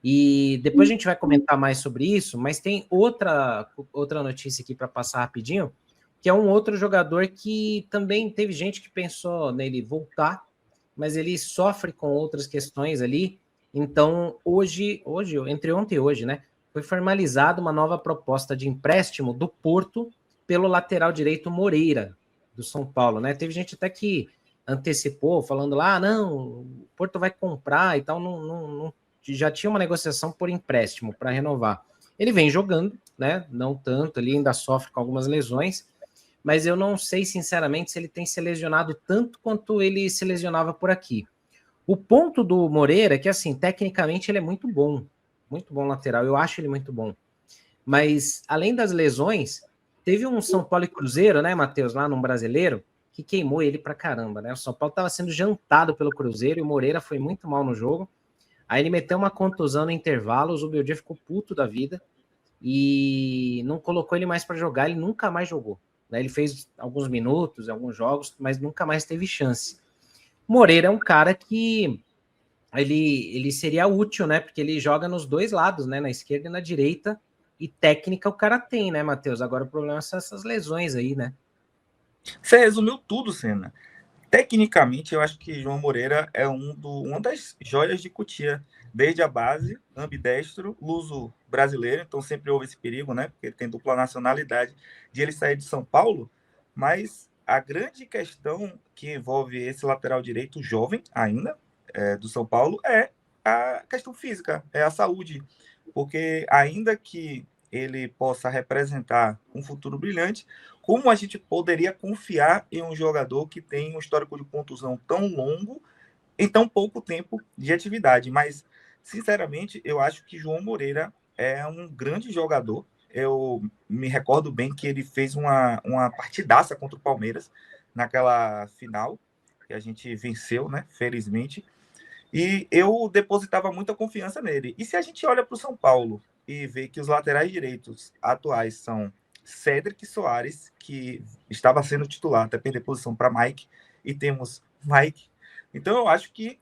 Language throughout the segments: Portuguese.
E depois a gente vai comentar mais sobre isso, mas tem outra notícia aqui para passar rapidinho, que é um outro jogador que também teve gente que pensou nele voltar, mas ele sofre com outras questões ali. Então, hoje, entre ontem e hoje, né, foi formalizada uma nova proposta de empréstimo do Porto pelo lateral direito Moreira, do São Paulo, né? Teve gente até que antecipou, falando lá, não, o Porto vai comprar e tal, não já tinha uma negociação por empréstimo para renovar. Ele vem jogando, né? Não tanto, ele ainda sofre com algumas lesões, mas eu não sei, sinceramente, se ele tem se lesionado tanto quanto ele se lesionava por aqui. O ponto do Moreira é que, assim, tecnicamente ele é muito bom lateral, eu acho ele muito bom. Mas, além das lesões, teve um São Paulo e Cruzeiro, né, Matheus, lá num brasileiro, que queimou ele pra caramba, né? O São Paulo estava sendo jantado pelo Cruzeiro e o Moreira foi muito mal no jogo. Aí ele meteu uma contusão no intervalo, o Zubeldia ficou puto da vida e não colocou ele mais para jogar, ele nunca mais jogou. Né? Ele fez alguns minutos, alguns jogos, mas nunca mais teve chance. Moreira é um cara que ele seria útil, né? Porque ele joga nos dois lados, né? Na esquerda e na direita. E técnica o cara tem, né, Matheus? Agora o problema são essas lesões aí, né? Você resumiu tudo, Senna. Tecnicamente, eu acho que João Moreira é uma das joias de Cotia. Desde a base, ambidestro, luso brasileiro, então sempre houve esse perigo, né? Porque ele tem dupla nacionalidade, de ele sair de São Paulo. Mas a grande questão que envolve esse lateral direito jovem ainda, do São Paulo, é a questão física, é a saúde. Porque ainda que ele possa representar um futuro brilhante, como a gente poderia confiar em um jogador que tem um histórico de contusão tão longo em tão pouco tempo de atividade? Mas, sinceramente, eu acho que João Moreira é um grande jogador. Eu me recordo bem que ele fez uma partidaça contra o Palmeiras naquela final, que a gente venceu, né? Felizmente. E eu depositava muita confiança nele. E se a gente olha para o São Paulo e vê que os laterais direitos atuais são Cédric Soares, que estava sendo titular até perder posição para Mike, e temos Mike. Então eu acho que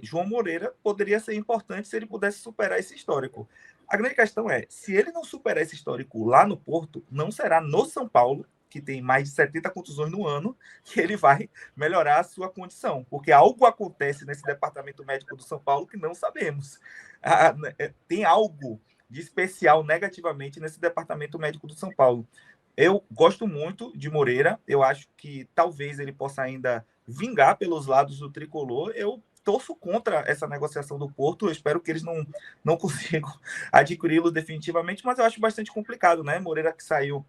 João Moreira poderia ser importante se ele pudesse superar esse histórico. A grande questão é, se ele não superar esse histórico lá no Porto, não será no São Paulo, que tem mais de 70 contusões no ano, que ele vai melhorar a sua condição, porque algo acontece nesse departamento médico do São Paulo que não sabemos. Tem algo de especial negativamente nesse departamento médico do São Paulo. Eu gosto muito de Moreira, eu acho que talvez ele possa ainda vingar pelos lados do tricolor. Eu torço contra essa negociação do Porto, eu espero que eles não consigam adquiri-lo definitivamente, mas eu acho bastante complicado, né? Moreira que saiu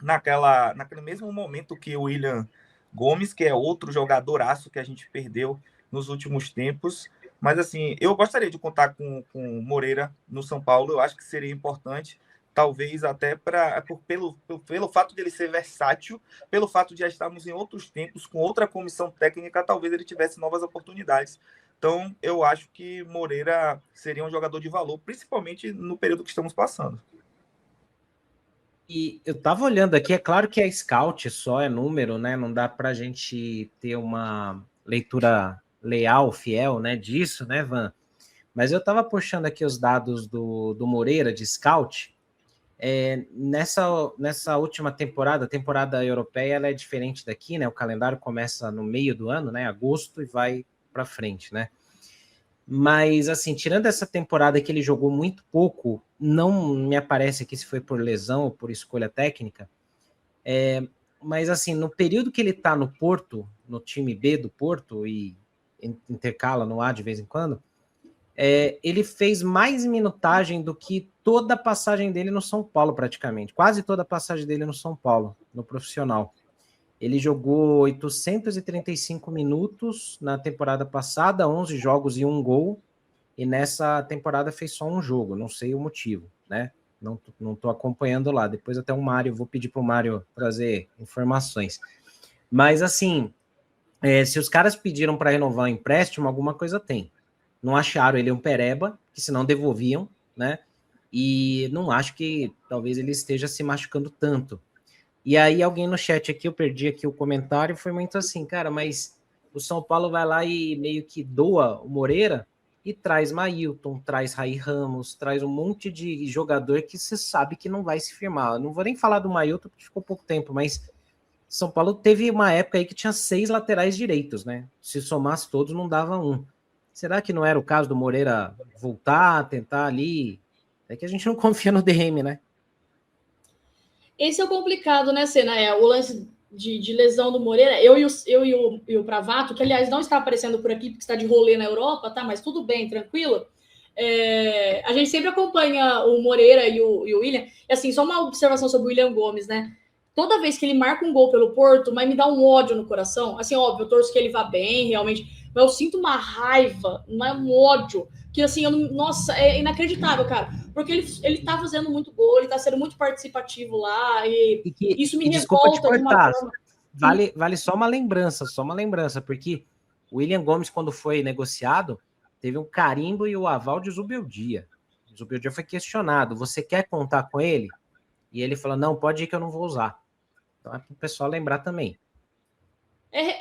naquele mesmo momento que o William Gomes, que é outro jogadoraço que a gente perdeu nos últimos tempos. Mas, assim, eu gostaria de contar com Moreira no São Paulo. Eu acho que seria importante, talvez até pelo fato de ele ser versátil, pelo fato de já estarmos em outros tempos, com outra comissão técnica, talvez ele tivesse novas oportunidades. Então, eu acho que Moreira seria um jogador de valor, principalmente no período que estamos passando. E eu tava olhando aqui, é claro que é scout só, é número, né? Não dá pra gente ter uma leitura leal, fiel, né, disso, né, Van? Mas eu tava puxando aqui os dados do Moreira, de scout. Nessa última temporada, a temporada europeia, ela é diferente daqui, né? O calendário começa no meio do ano, né? Agosto, e vai para frente, né? Mas, assim, tirando essa temporada que ele jogou muito pouco, não me aparece aqui se foi por lesão ou por escolha técnica, mas, assim, no período que ele tá no Porto, no time B do Porto, e intercala no A de vez em quando, ele fez mais minutagem do que toda a passagem dele no São Paulo, praticamente. Quase toda a passagem dele no São Paulo, no profissional. Ele jogou 835 minutos na temporada passada, 11 jogos e 1 gol. E nessa temporada fez só um jogo, não sei o motivo, né? Não tô acompanhando lá. Depois até o Mário, vou pedir para o Mário trazer informações. Mas assim, se os caras pediram para renovar o empréstimo, alguma coisa tem. Não acharam ele um pereba, que senão devolviam, né? E não acho que talvez ele esteja se machucando tanto. E aí alguém no chat aqui, eu perdi aqui o comentário, foi muito assim, cara, mas o São Paulo vai lá e meio que doa o Moreira, e traz Mailton, traz Rai Ramos, traz um monte de jogador que você sabe que não vai se firmar. Eu não vou nem falar do Mailton, porque ficou pouco tempo, mas São Paulo teve uma época aí que tinha 6 laterais direitos, né? Se somasse todos, não dava um. Será que não era o caso do Moreira voltar, tentar ali? É que a gente não confia no DM, né? Esse é o complicado, né, Senna? O lance de lesão do Moreira. Eu e o Pravato, que aliás não está aparecendo por aqui porque está de rolê na Europa, tá? Mas tudo bem, tranquilo. A gente sempre acompanha o Moreira e o William. E assim, só uma observação sobre o William Gomes, né? Toda vez que ele marca um gol pelo Porto, mas me dá um ódio no coração. Assim, óbvio, eu torço que ele vá bem, realmente. Mas eu sinto uma raiva, um ódio. Que assim, nossa, é inacreditável, cara. Porque ele tá fazendo muito gol, ele tá sendo muito participativo lá. E isso me revolta de uma forma. Vale só uma lembrança, porque o William Gomes, quando foi negociado, teve um carimbo e o aval de Zubeldia. O Zubeldia foi questionado: você quer contar com ele? E ele falou: não, pode ir que eu não vou usar. Então é para o pessoal lembrar também.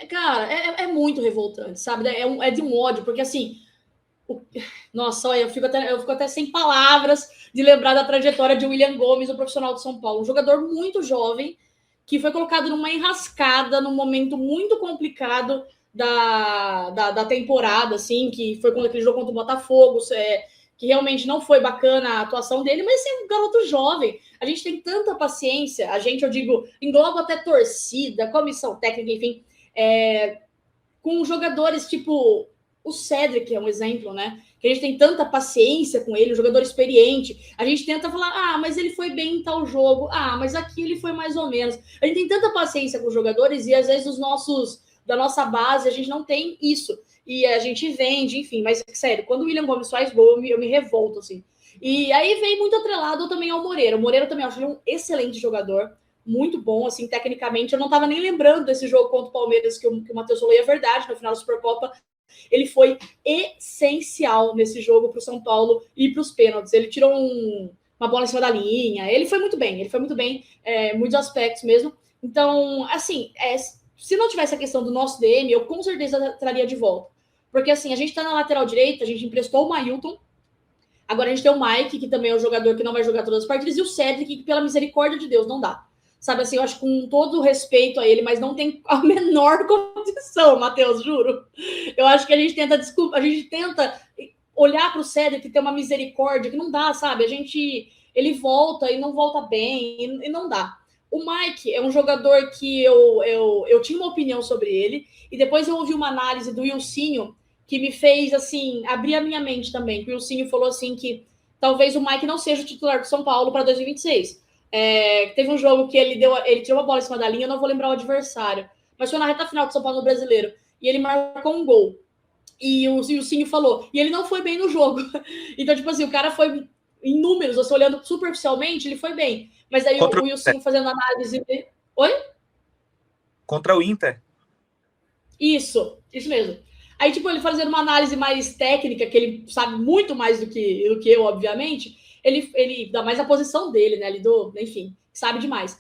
Cara, é muito revoltante, sabe? É de um ódio, porque assim. Nossa, olha, eu fico até sem palavras de lembrar da trajetória de William Gomes, o profissional de São Paulo. Um jogador muito jovem, que foi colocado numa enrascada, num momento muito complicado da temporada, assim, que foi quando aquele jogo contra o Botafogo, que realmente não foi bacana a atuação dele, mas é um garoto jovem. A gente tem tanta paciência, eu digo, engloba até torcida, comissão técnica, enfim, com jogadores tipo o Cedric, é um exemplo, né? Que a gente tem tanta paciência com ele, um jogador experiente. A gente tenta falar, mas ele foi bem em tal jogo. Mas aqui ele foi mais ou menos. A gente tem tanta paciência com os jogadores e às vezes da nossa base, a gente não tem isso. E a gente vende, enfim. Mas, sério, quando o William Gomes faz gol, eu me revolto, assim. E aí vem muito atrelado também ao Moreira. O Moreira também, eu acho ele um excelente jogador. Muito bom, assim, tecnicamente. Eu não estava nem lembrando desse jogo contra o Palmeiras, que o Matheus falou, e é verdade, no final da Supercopa. Ele foi essencial nesse jogo para o São Paulo e para os pênaltis. Ele tirou uma bola em cima da linha. Ele foi muito bem, muitos aspectos mesmo. Então, assim, se não tivesse a questão do nosso DM, eu com certeza traria de volta. Porque, assim, a gente está na lateral direita, a gente emprestou o Mailton. Agora a gente tem o Mike, que também é um jogador que não vai jogar todas as partidas, e o Cedric, que, pela misericórdia de Deus, não dá. Sabe assim, eu acho com todo o respeito a ele, mas não tem a menor condição, Matheus, juro. Eu acho que a gente tenta olhar para o Cedric e ter uma misericórdia que não dá, sabe? Ele volta e não volta bem, e não dá. O Mike é um jogador que eu tinha uma opinião sobre ele, e depois eu ouvi uma análise do Wilsinho, que me fez, assim, abrir a minha mente também. O Wilsinho falou, assim, que talvez o Mike não seja o titular do São Paulo para 2026. Teve um jogo que ele tirou uma bola em cima da linha, eu não vou lembrar o adversário, mas foi na reta final do São Paulo no Brasileiro, e ele marcou um gol. E o Silcinho falou, e ele não foi bem no jogo. Então, tipo assim, o cara foi em números, você olhando superficialmente, ele foi bem. Mas aí o Wilson fazendo análise. Oi? Contra o Inter. Isso mesmo. Aí, tipo, ele fazendo uma análise mais técnica, que ele sabe muito mais do que eu, obviamente. Ele dá mais a posição dele, né? Enfim, sabe demais.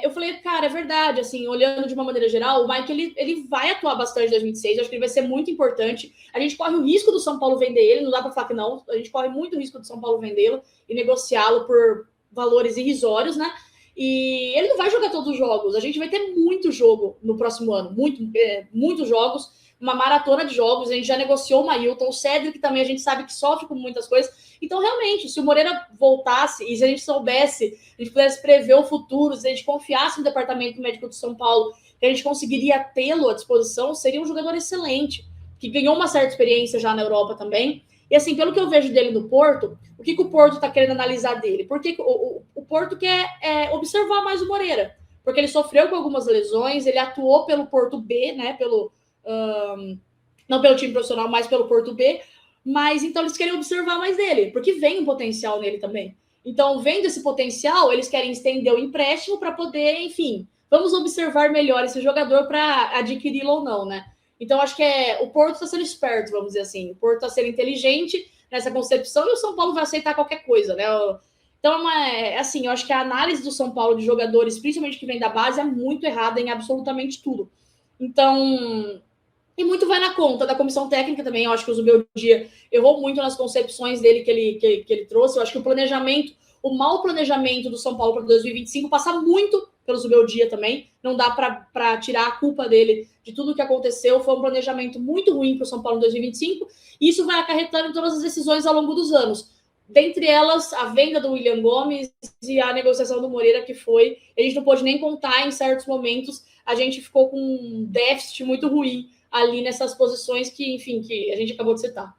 Eu falei, cara, é verdade, assim, olhando de uma maneira geral, o Mike, ele vai atuar bastante em 2026, acho que ele vai ser muito importante. A gente corre o risco do São Paulo vender ele, não dá pra falar que não, a gente corre muito risco do São Paulo vendê-lo e negociá-lo por valores irrisórios, né? E ele não vai jogar todos os jogos, a gente vai ter muito jogo no próximo ano, muitos jogos, uma maratona de jogos, a gente já negociou o Mailton, o Cedric também, a gente sabe que sofre com muitas coisas. Então, realmente, se o Moreira voltasse e se a gente soubesse, a gente pudesse prever o futuro, se a gente confiasse no departamento médico de São Paulo, que a gente conseguiria tê-lo à disposição, seria um jogador excelente, que ganhou uma certa experiência já na Europa também. E assim, pelo que eu vejo dele no Porto, o que o Porto está querendo analisar dele? Porque o Porto quer observar mais o Moreira, porque ele sofreu com algumas lesões, ele atuou pelo Porto B, né? Não pelo time profissional, mas pelo Porto B. Mas então eles querem observar mais dele, porque vem um potencial nele também. Então, vendo esse potencial, eles querem estender o empréstimo para poder, enfim, vamos observar melhor esse jogador para adquiri-lo ou não, né? Então, acho que o Porto está sendo esperto, vamos dizer assim. O Porto está sendo inteligente nessa concepção e o São Paulo vai aceitar qualquer coisa, né? Então, assim, eu acho que a análise do São Paulo de jogadores, principalmente que vem da base, é muito errada em absolutamente tudo. Então, E muito vai na conta da comissão técnica também. Eu acho que o Zubeldia errou muito nas concepções dele que ele trouxe. Eu acho que o mau planejamento do São Paulo para 2025 passa muito pelo Zubeldia também. Não dá para tirar a culpa dele de tudo que aconteceu. Foi um planejamento muito ruim para o São Paulo em 2025. E isso vai acarretando em todas as decisões ao longo dos anos. Dentre elas, a venda do William Gomes e a negociação do Moreira, que foi... A gente não pôde nem contar em certos momentos. A gente ficou com um déficit muito ruim ali nessas posições que, enfim, que a gente acabou de citar.